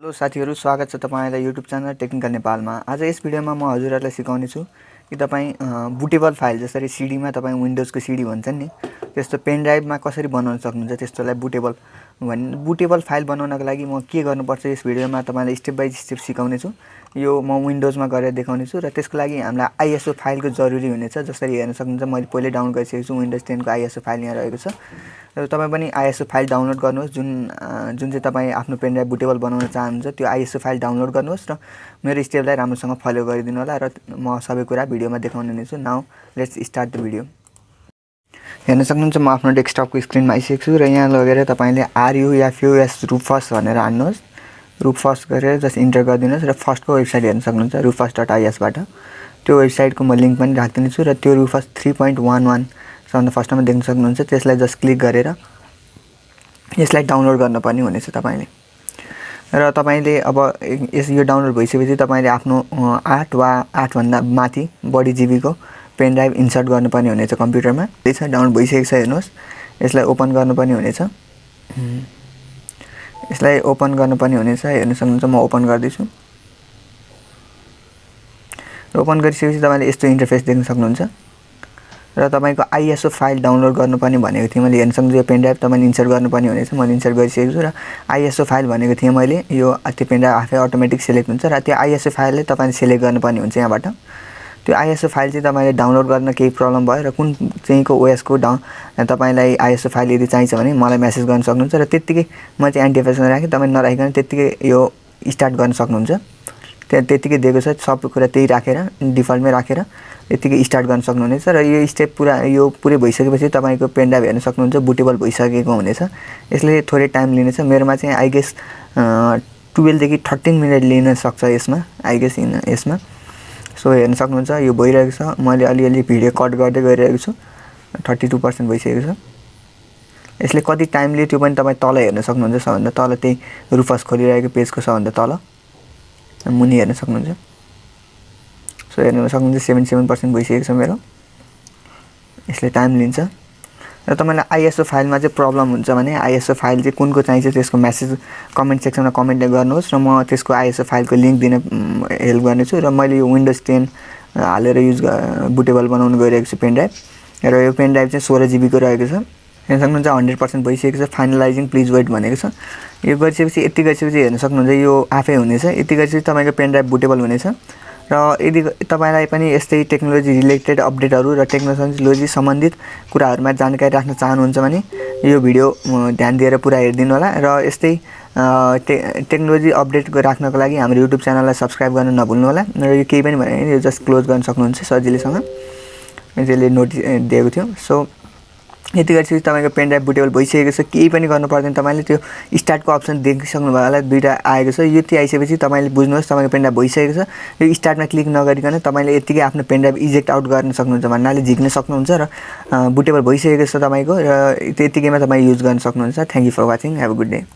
Hello साथीहरु, स्वागत छ तपाईलाई YouTube च्यानल टेक्निकल नेपालमा। आज यस भिडियोमा म हजुरहरुलाई सिकाउने छु कि तपाई बुटेबल फाइल जसरी सीडी मा तपाई विन्डोजको सीडी भन्छन् नि, त्यस्तो पेन ड्राइभमा कसरी बनाउन सक्नुहुन्छ। त्यस्तोलाई बुटेबल फाइल बनाउनको लागि म के गर्नुपर्छ यस भिडियोमा तपाईलाई स्टेप बाइ स्टेप सिकाउने छु। यो म विन्डोजमा गरेर देखाउने छु र त्यसको लागि हामीलाई आईएसओ फाइलको जरुरी हुनेछ। जसरी हेर्न सक्नुहुन्छ मैले पहिले डाउनलोड गरिसकेको छु। विन्डोज 10 को आईएसओ फाइल यहाँ रहेको छ र तपाई पनि आईएसओ फाइल डाउनलोड गर्नुहोस्। जुन चाहिँ तपाई आफ्नो पेन ड्राइभ बुटेबल बनाउन चाहनुहुन्छ त्यो आईएसओ फाइल डाउनलोड गर्नुहोस् र मेरो स्टेपलाई राम्रोसँग फलो गरिदिनु होला र म सबै कुरा भिडियोमा देखाउने नै छु। Now let's start the video. हेर्न सक्नुहुन्छ म आफ्नो डेस्कटपको स्क्रिनमा आइसकेको छु र यहाँ लगेर तपाईले rufus rufus भनेर हान्नुहोस्। rufus गरेर जस्ट इन्टर गरिदिनुहोस् र फर्स्टको वेबसाइट हेर्न सक्नुहुन्छ rufus.is बाट। त्यो वेबसाइटको म लिंक पनि राख्दिने छु र त्यो rufus 3.11 सबभन्दा फर्स्टमा देख्न सक्नुहुन्छ। त्यसलाई जस्ट क्लिक गरेर यसलाई डाउनलोड गर्नुपर्ने हुनेछ तपाईले। र तपाईले अब यो डाउनलोड भइसकेपछि तपाईले आफ्नो 8 वा 8 भन्दा माथि बढी जीबीको पेन ड्राइभ इन्सर्ट गर्नुपर्ने हुनेछ कम्प्युटरमा। त्यसै डाउनलोड भइसकेको छ हेर्नुहोस्। यसलाई ओपन गर्नुपर्ने हुनेछ। हेर्न सक्नुहुन्छ म ओपन गर्दै छु। र ओपन गरिसकेपछि तपाईले यस्तो इन्टरफेस देख्न सक्नुहुन्छ र तपाईको आईएसओ फाइल डाउनलोड गर्नुपर्ने भनेको थिएँ मैले। हेर्न सक्नुहुन्छ यो पेन ड्राइभ तपाईले इन्सर्ट गर्नुपर्ने हुनेछ। मैले इन्सर्ट गरिसकेको छु र आईएसओ फाइल भनेको थिएँ मैले। यो त्यो पेन ड्राइभ आफै अटोमेटिक सिलेक्ट हुन्छ र त्यो आईएसओ फाइलले तपाईले सिलेक्ट गर्नुपर्ने हुन्छ यहाँबाट। त्यो आईएसओ फाइल चाहिँ तपाईले डाउनलोड गर्न केही प्रब्लम भयो र कुन चाहिँको ओएसको तपाईलाई आईएसओ फाइल यदि चाहिन्छ भने मलाई मेसेज गर्न सक्नुहुन्छ र त्यतिकै म चाहिँ एन्टिभाइरसमा राखेँ। तपाई नराखिकन त्यतिकै यो स्टार्ट गर्न सक्नुहुन्छ। त्यतिकै दिएको छ सब कुरा त्यही राखेर डिफल्टमै राखेर यतिकै स्टार्ट गर्न सक्नुहुनेछ र यो स्टेप पुरै भइसकेपछि तपाईको पेन ड्राइभ हेर्न सक्नुहुन्छ बुटेबल भइसकेको हुनेछ। यसले थोरै टाइम लिनेछ। मेरोमा चाहिँ आई गेस 12 देखि 13 मिनेट लिन सक्छ यसमा। सो हेर्न सक्नुहुन्छ यो भइरहेको छ। मैले अलिअलि भिडियो कट गर्दै गइरहेको छु। 32% भइसकेको छ। यसले कति टाइम लियो त्यो पनि तपाई तल हेर्न सक्नुहुन्छ। सबभन्दा तल त्यही रुफस खोलिरहेको पेजको सबभन्दा तल मुनि हेर्न सक्नुहुन्छ। सो हेर्न सक्नुहुन्छ 77% भइसकेको छ मेरो। यसले टाइम लिन्छ र तपाईलाई आईएसओ फाइलमा चाहिँ प्रब्लम हुन्छ भने आईएसओ फाइल चाहिँ कुनको चाहिन्छ त्यसको मेसेज कमेन्ट सेक्सनमा कमेन्ट गर्नुहोस् र म त्यसको आईएसओ फाइलको लिंक दिन हेल्प गर्नेछु। र मैले यो विन्डोज 10 हालेर बुटेबल बनाउन गइरहेको छु पेन ड्राइभ र यो पेन ड्राइभ चाहिँ 16 जीबी को रहेको छ। हेर्न सक्नुहुन्छ 100% भइसकेको छ। फाइनलाइजिङ प्लिज वेट भनेको छ। यो गरिसकेपछि हेर्न सक्नुहुन्छ यो आफै हुनेछ। यति गरिसकेपछि तपाईको पेन ड्राइभ बुटेबल हुनेछ। र यदि तपाईलाई पनि यस्तै टेक्नोलोजी रिलेटेड अपडेटहरु र टेक्नोलोजी सम्बन्धित कुराहरुमा जानकारी राख्न चाहनुहुन्छ भने यो भिडियो ध्यान दिएर पुरा हेर्दिनु होला र यस्तै टेक्नोलोजी अपडेट राख्नको लागि हाम्रो YouTube च्यानललाई सब्स्क्राइब गर्न नभुल्नु होला। र यो केही पनि भने यो जस्ट क्लोज गर्न सक्नुहुन्छ सजिलैसँग। यसले नोटिस दिएको थियो। सो यति गरिसकेपछि तपाईको पेन ड्राइभ बुटेबल भइसकेको छ। केही पनि गर्नु पर्दैन। तपाईले त्यो स्टार्टको अप्सन देखिसक्नु भयो होला। दुईटा आएको छ। यति आइसकेपछि तपाईले बुझ्नुहोस् तपाईको पेन ड्राइभ भइसकेको छ। यो स्टार्टमा क्लिक नगरिकन तपाईले यतिकै आफ्नो पेन ड्राइभ इजेक्ट आउट गर्न सक्नुहुन्छ। भन्नाले झिक्न सक्नुहुन्छ र बुटेबल भइसकेको छ तपाईको र त्यतिकैमा तपाई युज गर्न सक्नुहुन्छ। Thank you for watching. Have a good day.